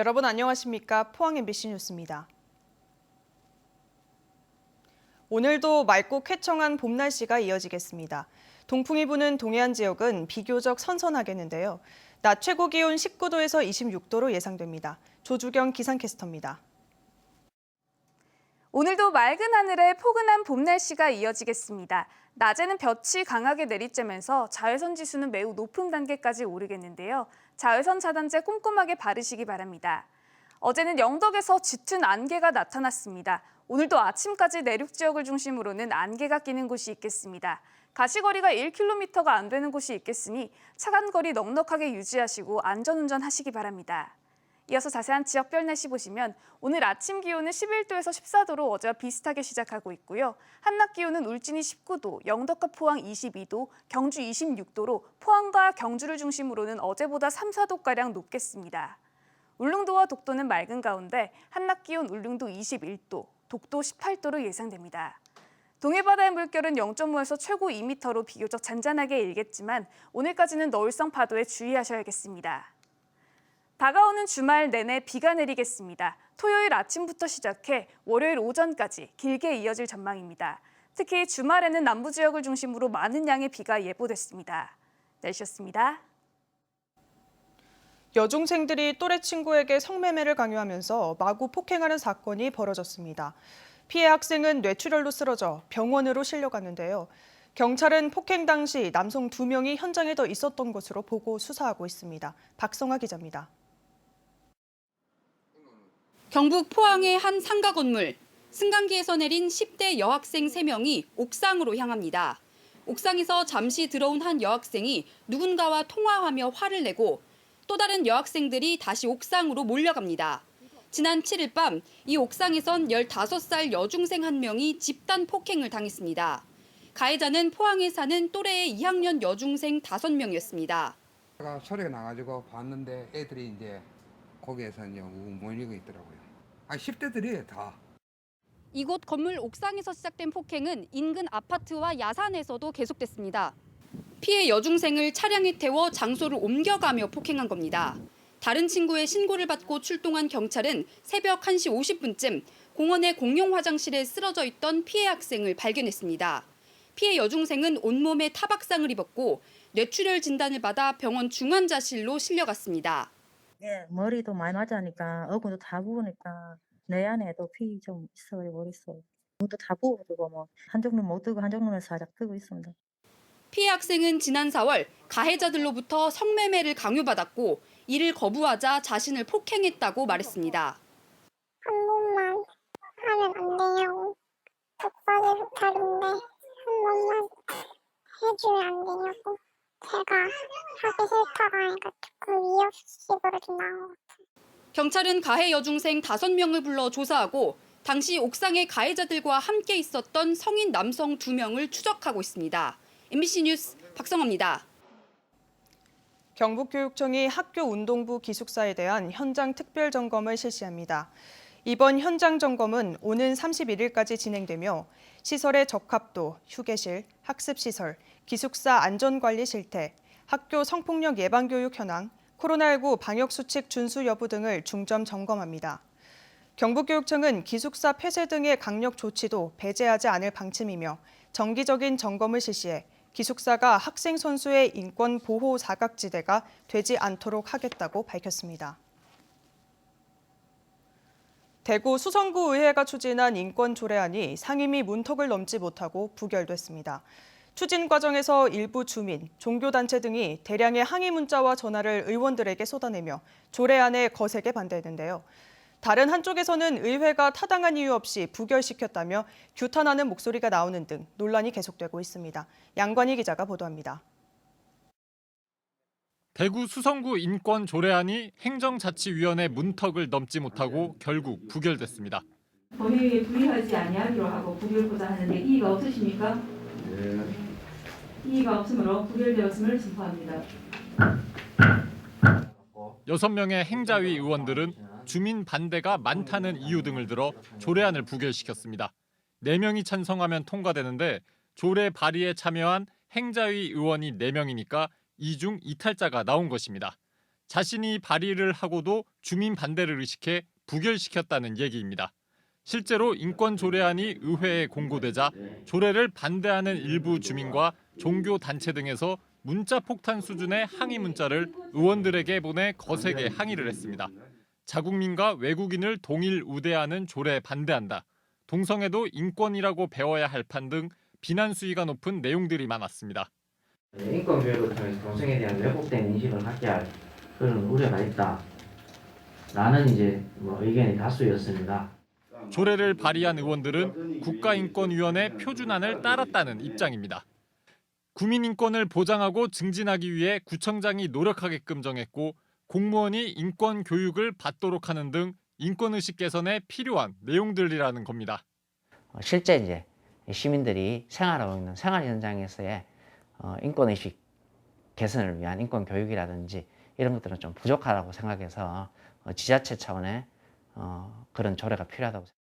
여러분 안녕하십니까? 포항 MBC 뉴스입니다. 오늘도 맑고 쾌청한 봄 날씨가 이어지겠습니다. 동풍이 부는 동해안 지역은 비교적 선선하겠는데요. 낮 최고 기온 19도에서 26도로 예상됩니다. 조주경 기상캐스터입니다. 오늘도 맑은 하늘에 포근한 봄 날씨가 이어지겠습니다. 낮에는 볕이 강하게 내리쬐면서 자외선 지수는 매우 높은 단계까지 오르겠는데요. 자외선 차단제 꼼꼼하게 바르시기 바랍니다. 어제는 영덕에서 짙은 안개가 나타났습니다. 오늘도 아침까지 내륙 지역을 중심으로는 안개가 끼는 곳이 있겠습니다. 가시거리가 1km가 안 되는 곳이 있겠으니 차간거리 넉넉하게 유지하시고 안전운전 하시기 바랍니다. 이어서 자세한 지역별 날씨 보시면 오늘 아침 기온은 11도에서 14도로 어제와 비슷하게 시작하고 있고요. 한낮 기온은 울진이 19도, 영덕과 포항 22도, 경주 26도로 포항과 경주를 중심으로는 어제보다 3, 4도가량 높겠습니다. 울릉도와 독도는 맑은 가운데 한낮 기온 울릉도 21도, 독도 18도로 예상됩니다. 동해바다의 물결은 0.5에서 최고 2m로 비교적 잔잔하게 일겠지만 오늘까지는 너울성 파도에 주의하셔야겠습니다. 다가오는 주말 내내 비가 내리겠습니다. 토요일 아침부터 시작해 월요일 오전까지 길게 이어질 전망입니다. 특히 주말에는 남부 지역을 중심으로 많은 양의 비가 예보됐습니다. 날씨였습니다. 여중생들이 또래 친구에게 성매매를 강요하면서 마구 폭행하는 사건이 벌어졌습니다. 피해 학생은 뇌출혈로 쓰러져 병원으로 실려갔는데요. 경찰은 폭행 당시 남성 2명이 현장에 더 있었던 것으로 보고 수사하고 있습니다. 박성아 기자입니다. 경북 포항의 한 상가 건물, 승강기에서 내린 10대 여학생 3명이 옥상으로 향합니다. 옥상에서 잠시 들어온 한 여학생이 누군가와 통화하며 화를 내고 또 다른 여학생들이 다시 옥상으로 몰려갑니다. 지난 7일 밤 이 옥상에선 15살 여중생 1명이 집단 폭행을 당했습니다. 가해자는 포항에 사는 또래의 2학년 여중생 5명이었습니다. 제가 소리가 나가지고 봤는데 애들이 이제 거기에서 이제 몰리고 있더라고요. 10대들이 다. 이곳 건물 옥상에서 시작된 폭행은 인근 아파트와 야산에서도 계속됐습니다. 피해 여중생을 차량에 태워 장소를 옮겨가며 폭행한 겁니다. 다른 친구의 신고를 받고 출동한 경찰은 새벽 1시 50분쯤 공원의 공용 화장실에 쓰러져 있던 피해 학생을 발견했습니다. 피해 여중생은 온몸에 타박상을 입었고 뇌출혈 진단을 받아 병원 중환자실로 실려갔습니다. 예, 머리도 많이 맞으니까 얼굴도 다 부으니까 뇌 안에도 피 좀 있어버렸어요. 눈도 다 부어가지고 뭐 한쪽 눈 못 뜨고 한쪽 눈을 살짝 뜨고 있습니다. 피해 학생은 지난 4월 가해자들로부터 성매매를 강요받았고 이를 거부하자 자신을 폭행했다고 말했습니다. 한 번만 하면 안 되냐고. 독박이 부탁인데 한 번만 해주면 안 되냐고. 제가 하기 싫다고 하니까 조금 위협식으로 좀 나온 것 같아요. 경찰은 가해 여중생 5명을 불러 조사하고 당시 옥상에 가해자들과 함께 있었던 성인 남성 2명을 추적하고 있습니다. MBC 뉴스 박성아입니다. 경북교육청이 학교 운동부 기숙사에 대한 현장 특별 점검을 실시합니다. 이번 현장 점검은 오는 31일까지 진행되며 시설의 적합도, 휴게실, 학습시설, 기숙사 안전관리 실태, 학교 성폭력 예방교육 현황, 코로나19 방역수칙 준수 여부 등을 중점 점검합니다. 경북교육청은 기숙사 폐쇄 등의 강력 조치도 배제하지 않을 방침이며 정기적인 점검을 실시해 기숙사가 학생 선수의 인권 보호 사각지대가 되지 않도록 하겠다고 밝혔습니다. 대구 수성구의회가 추진한 인권 조례안이 상임위 문턱을 넘지 못하고 부결됐습니다. 추진 과정에서 일부 주민, 종교단체 등이 대량의 항의 문자와 전화를 의원들에게 쏟아내며 조례안에 거세게 반대했는데요. 다른 한쪽에서는 의회가 타당한 이유 없이 부결시켰다며 규탄하는 목소리가 나오는 등 논란이 계속되고 있습니다. 양관희 기자가 보도합니다. 대구 수성구 인권 조례안이 행정자치위원회 문턱을 넘지 못하고 결국 부결됐습니다. 본회의에 불의하지 아니하기로 하고 부결고자 하는데 이의가 없으십니까? 네. 이의가 없으므로 부결되었음을 선포합니다. 6명의 행자위 의원들은 주민 반대가 많다는 이유 등을 들어 조례안을 부결시켰습니다. 4명이 찬성하면 통과되는데 조례 발의에 참여한 행자위 의원이 4명이니까 이중 이탈자가 나온 것입니다. 자신이 발의를 하고도 주민 반대를 의식해 부결시켰다는 얘기입니다. 실제로 인권 조례안이 의회에 공고되자 조례를 반대하는 일부 주민과 종교 단체 등에서 문자 폭탄 수준의 항의 문자를 의원들에게 보내 거세게 항의를 했습니다. 자국민과 외국인을 동일 우대하는 조례에 반대한다. 동성애도 인권이라고 배워야 할 판 등 비난 수위가 높은 내용들이 많았습니다. 인권 교육을 통해서 동성애에 대한 왜곡된 인식을 갖게 할 그런 우려가 있다. 라는 이제 의견이 다수였습니다. 조례를 발의한 의원들은 국가인권위원회 표준안을 따랐다는 입장입니다. 국민인권을 보장하고 증진하기 위해 구청장이 노력하게끔 정했고 공무원이 인권 교육을 받도록 하는 등 인권의식 개선에 필요한 내용들이라는 겁니다. 실제 이제 시민들이 생활하고 있는 생활 현장에서의 인권의식 개선을 위한 인권 교육이라든지 이런 것들은 좀 부족하다고 생각해서 지자체 차원의 그런 조례가 필요하다고 생각합니다.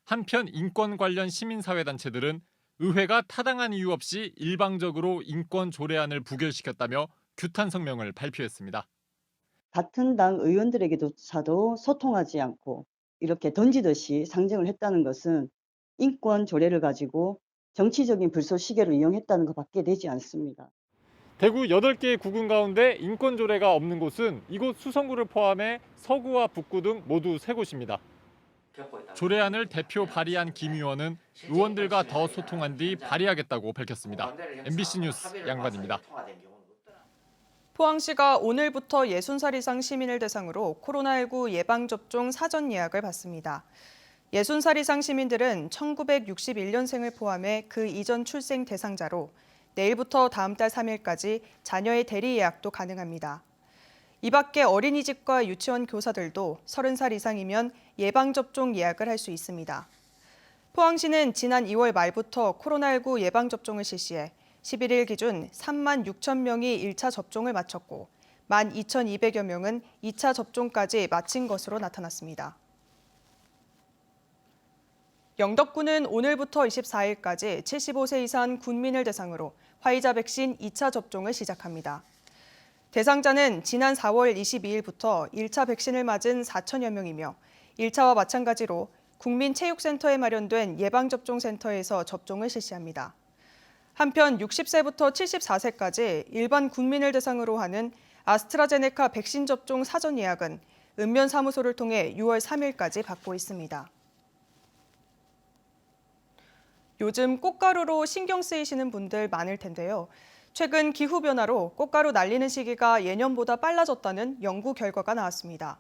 한편 인권 관련 시민사회단체들은 의회가 타당한 이유 없이 일방적으로 인권 조례안을 부결시켰다며 규탄 성명을 발표했습니다. 같은 당 의원들에게조차도 소통하지 않고 이렇게 던지듯이 상정을 했다는 것은 인권 조례를 가지고 정치적인 불쏘시개를 이용했다는 것밖에 되지 않습니다. 대구 8개의 구군 가운데 인권 조례가 없는 곳은 이곳 수성구를 포함해 서구와 북구 등 모두 3곳입니다. 조례안을 대표 발의한 김 의원은 의원들과 더 소통한 뒤 발의하겠다고 밝혔습니다. MBC 뉴스 양반입니다. 포항시가 오늘부터 60살 이상 시민을 대상으로 코로나19 예방접종 사전 예약을 받습니다. 60살 이상 시민들은 1961년생을 포함해 그 이전 출생 대상자로 내일부터 다음 달 3일까지 자녀의 대리 예약도 가능합니다. 이 밖에 어린이집과 유치원 교사들도 30살 이상이면 예방접종 예약을 할 수 있습니다. 포항시는 지난 2월 말부터 코로나19 예방접종을 실시해 11일 기준 3만 6천 명이 1차 접종을 마쳤고 12,200여 명은 2차 접종까지 마친 것으로 나타났습니다. 영덕군은 오늘부터 24일까지 75세 이상 군민을 대상으로 화이자 백신 2차 접종을 시작합니다. 대상자는 지난 4월 22일부터 1차 백신을 맞은 4천여 명이며 1차와 마찬가지로 국민체육센터에 마련된 예방접종센터에서 접종을 실시합니다. 한편 60세부터 74세까지 일반 국민을 대상으로 하는 아스트라제네카 백신 접종 사전 예약은 읍면사무소를 통해 6월 3일까지 받고 있습니다. 요즘 꽃가루로 신경 쓰이시는 분들 많을 텐데요. 최근 기후변화로 꽃가루 날리는 시기가 예년보다 빨라졌다는 연구 결과가 나왔습니다.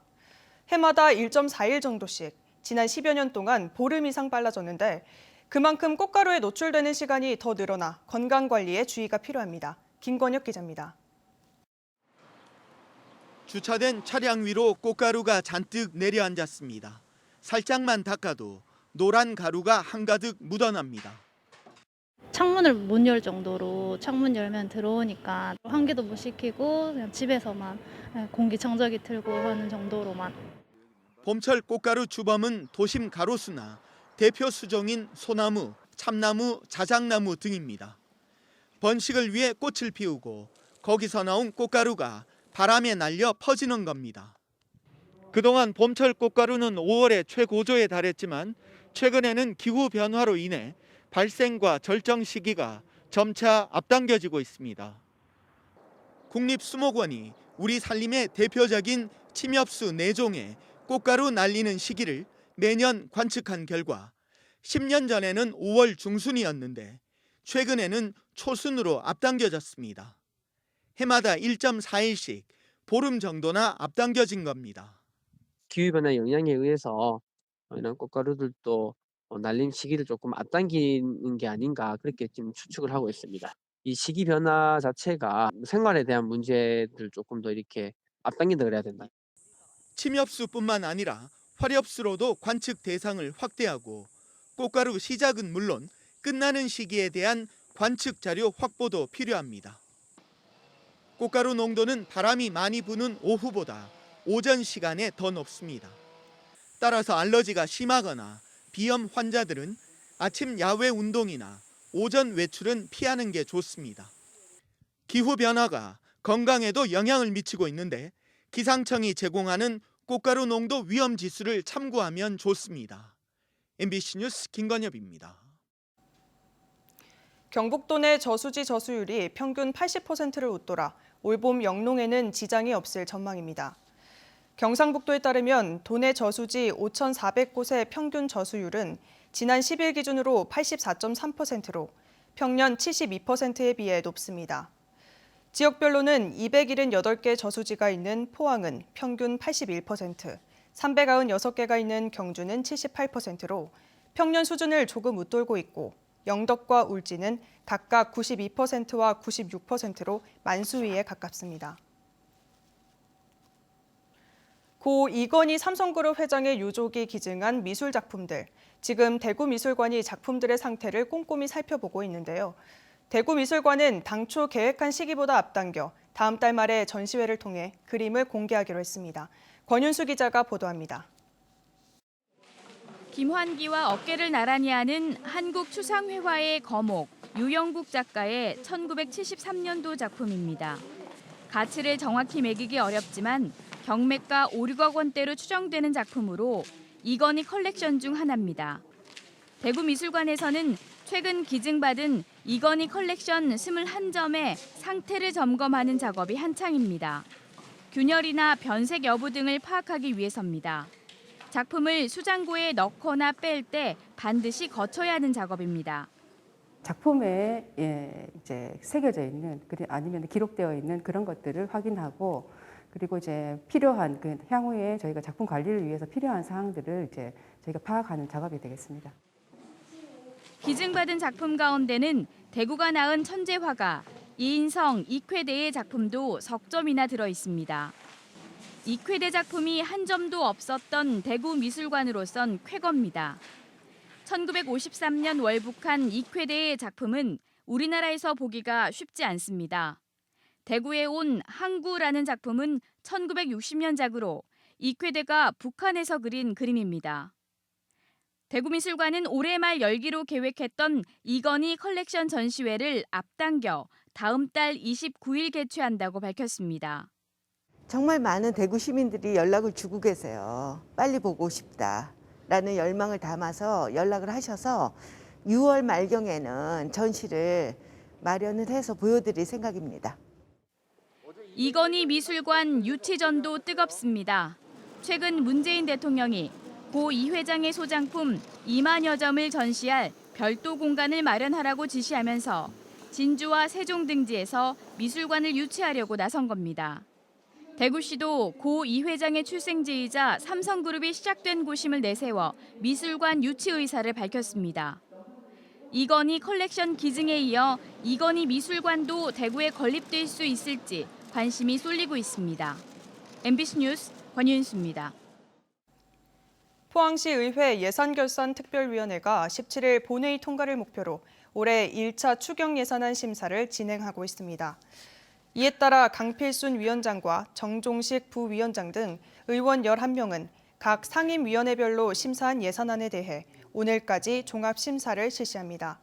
해마다 1.4일 정도씩 지난 10여 년 동안 보름 이상 빨라졌는데 그만큼 꽃가루에 노출되는 시간이 더 늘어나 건강관리에 주의가 필요합니다. 김권혁 기자입니다. 주차된 차량 위로 꽃가루가 잔뜩 내려앉았습니다. 살짝만 닦아도 노란 가루가 한가득 묻어납니다. 창문을 못 열 정도로 창문 열면 들어오니까 환기도 못 시키고 그냥 집에서만 공기청정기 틀고 하는 정도로만. 봄철 꽃가루 주범은 도심 가로수나 대표 수종인 소나무, 참나무, 자작나무 등입니다. 번식을 위해 꽃을 피우고 거기서 나온 꽃가루가 바람에 날려 퍼지는 겁니다. 그동안 봄철 꽃가루는 5월에 최고조에 달했지만 최근에는 기후 변화로 인해 발생과 절정 시기가 점차 앞당겨지고 있습니다. 국립수목원이 우리 산림의 대표적인 침엽수 4종의 꽃가루 날리는 시기를 매년 관측한 결과 10년 전에는 5월 중순이었는데 최근에는 초순으로 앞당겨졌습니다. 해마다 1.4일씩 보름 정도나 앞당겨진 겁니다. 기후변화 영향에 의해서 이런 꽃가루들도 날림 시기를 조금 앞당기는 게 아닌가 그렇게 지금 추측을 하고 있습니다. 이 시기 변화 자체가 생활에 대한 문제들 조금 더 이렇게 앞당긴다 그래야 된다. 침엽수뿐만 아니라 화렵수로도 관측 대상을 확대하고 꽃가루 시작은 물론 끝나는 시기에 대한 관측 자료 확보도 필요합니다. 꽃가루 농도는 바람이 많이 부는 오후보다 오전 시간에 더 높습니다. 따라서 알러지가 심하거나 비염 환자들은 아침 야외 운동이나 오전 외출은 피하는 게 좋습니다. 기후 변화가 건강에도 영향을 미치고 있는데 기상청이 제공하는 꽃가루 농도 위험 지수를 참고하면 좋습니다. MBC 뉴스 김건엽입니다. 경북도 내 저수지 저수율이 평균 80%를 웃돌아 올봄 영농에는 지장이 없을 전망입니다. 경상북도에 따르면 도내 저수지 5,400곳의 평균 저수율은 지난 10일 기준으로 84.3%로 평년 72%에 비해 높습니다. 지역별로는 278개 저수지가 있는 포항은 평균 81%, 396개가 있는 경주는 78%로 평년 수준을 조금 웃돌고 있고 영덕과 울진은 각각 92%와 96%로 만수위에 가깝습니다. 고 이건희 삼성그룹 회장의 유족이 기증한 미술 작품들. 지금 대구미술관이 작품들의 상태를 꼼꼼히 살펴보고 있는데요. 대구미술관은 당초 계획한 시기보다 앞당겨 다음 달 말에 전시회를 통해 그림을 공개하기로 했습니다. 권윤수 기자가 보도합니다. 김환기와 어깨를 나란히 하는 한국추상회화의 거목, 유영국 작가의 1973년도 작품입니다. 가치를 정확히 매기기 어렵지만 경매가 5, 6억 원대로 추정되는 작품으로 이건희 컬렉션 중 하나입니다. 대구미술관에서는 최근 기증받은 이건희 컬렉션 21점의 상태를 점검하는 작업이 한창입니다. 균열이나 변색 여부 등을 파악하기 위해서입니다. 작품을 수장고에 넣거나 뺄 때 반드시 거쳐야 하는 작업입니다. 작품에 이제 새겨져 있는 아니면 기록되어 있는 그런 것들을 확인하고 그리고 이제 필요한 향후에 저희가 작품 관리를 위해서 필요한 사항들을 이제 저희가 파악하는 작업이 되겠습니다. 기증받은 작품 가운데는 대구가 낳은 천재 화가 이인성 이쾌대의 작품도 석 점이나 들어 있습니다. 이쾌대 작품이 한 점도 없었던 대구미술관으로선 쾌거입니다. 1953년 월북한 이쾌대의 작품은 우리나라에서 보기가 쉽지 않습니다. 대구에 온 항구라는 작품은 1960년작으로 이쾌대가 북한에서 그린 그림입니다. 대구미술관은 올해 말 열기로 계획했던 이건희 컬렉션 전시회를 앞당겨 다음 달 29일 개최한다고 밝혔습니다. 정말 많은 대구 시민들이 연락을 주고 계세요. 빨리 보고 싶다라는 열망을 담아서 연락을 하셔서 6월 말경에는 전시를 마련을 해서 보여드릴 생각입니다. 이건희 미술관 유치전도 뜨겁습니다. 최근 문재인 대통령이 고 이 회장의 소장품 2만여 점을 전시할 별도 공간을 마련하라고 지시하면서 진주와 세종 등지에서 미술관을 유치하려고 나선 겁니다. 대구시도 고 이 회장의 출생지이자 삼성그룹이 시작된 곳임을 내세워 미술관 유치 의사를 밝혔습니다. 이건희 컬렉션 기증에 이어 이건희 미술관도 대구에 건립될 수 있을지 관심이 쏠리고 있습니다. MBC 뉴스 권윤수입니다. 포항시 의회 예산결산특별위원회가 17일 본회의 통과를 목표로 올해 1차 추경 예산안 심사를 진행하고 있습니다. 이에 따라 강필순 위원장과 정종식 부위원장 등 의원 11명은 각 상임위원회별로 심사한 예산안에 대해 오늘까지 종합심사를 실시합니다.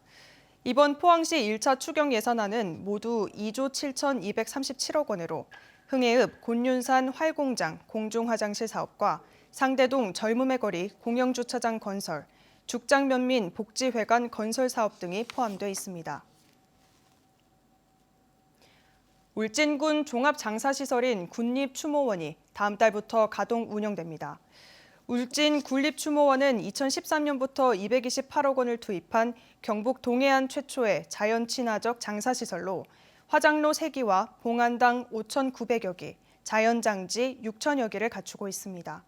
이번 포항시 1차 추경 예산안은 모두 2조 7,237억 원으로 흥해읍 곤륜산 활공장 공중화장실 사업과 상대동 젊음의 거리 공영주차장 건설, 죽장면민 복지회관 건설 사업 등이 포함되어 있습니다. 울진군 종합장사시설인 군립추모원이 다음 달부터 가동 운영됩니다. 울진 군립추모원은 2013년부터 228억 원을 투입한 경북 동해안 최초의 자연친화적 장사시설로 화장로 3기와 봉안당 5,900여 기, 자연장지 6,000여 개를 갖추고 있습니다.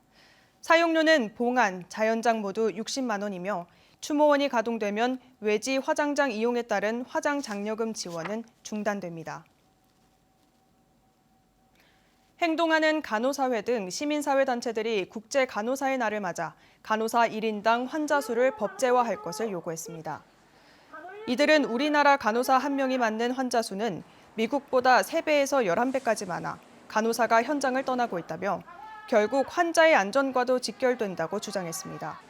사용료는 봉안, 자연장 모두 60만 원이며 추모원이 가동되면 외지 화장장 이용에 따른 화장 장려금 지원은 중단됩니다. 행동하는 간호사회 등 시민사회단체들이 국제간호사의 날을 맞아 간호사 1인당 환자 수를 법제화할 것을 요구했습니다. 이들은 우리나라 간호사 1명이 맞는 환자 수는 미국보다 3배에서 11배까지 많아 간호사가 현장을 떠나고 있다며 결국 환자의 안전과도 직결된다고 주장했습니다.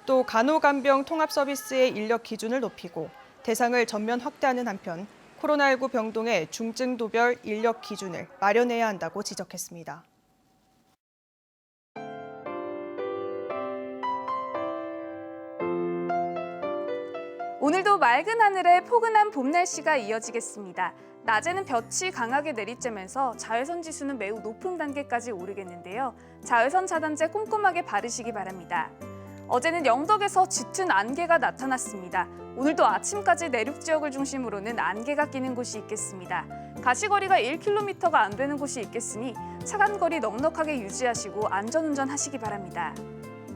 또 간호간병 통합 서비스의 인력 기준을 높이고 대상을 전면 확대하는 한편 코로나19 병동의 중증도별 인력 기준을 마련해야 한다고 지적했습니다. 오늘도 맑은 하늘에 포근한 봄 날씨가 이어지겠습니다. 낮에는 볕이 강하게 내리쬐면서 자외선 지수는 매우 높은 단계까지 오르겠는데요. 자외선 차단제 꼼꼼하게 바르시기 바랍니다. 어제는 영덕에서 짙은 안개가 나타났습니다. 오늘도 아침까지 내륙 지역을 중심으로는 안개가 끼는 곳이 있겠습니다. 가시거리가 1km가 안 되는 곳이 있겠으니 차간거리 넉넉하게 유지하시고 안전운전 하시기 바랍니다.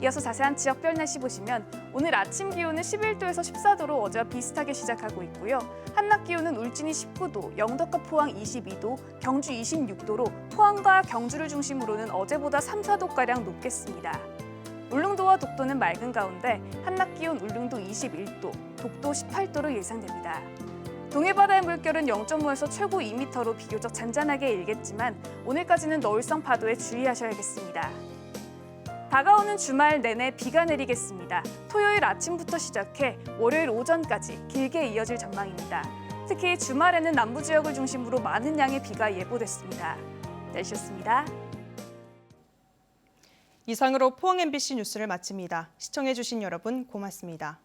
이어서 자세한 지역별 날씨 보시면 오늘 아침 기온은 11도에서 14도로 어제와 비슷하게 시작하고 있고요. 한낮 기온은 울진이 19도, 영덕과 포항 22도, 경주 26도로 포항과 경주를 중심으로는 어제보다 3, 4도가량 높겠습니다. 울릉도와 독도는 맑은 가운데 한낮 기온 울릉도 21도, 독도 18도로 예상됩니다. 동해바다의 물결은 0.5에서 최고 2m로 비교적 잔잔하게 일겠지만 오늘까지는 너울성 파도에 주의하셔야겠습니다. 다가오는 주말 내내 비가 내리겠습니다. 토요일 아침부터 시작해 월요일 오전까지 길게 이어질 전망입니다. 특히 주말에는 남부 지역을 중심으로 많은 양의 비가 예보됐습니다. 날씨였습니다. 이상으로 포항 MBC 뉴스를 마칩니다. 시청해주신 여러분 고맙습니다.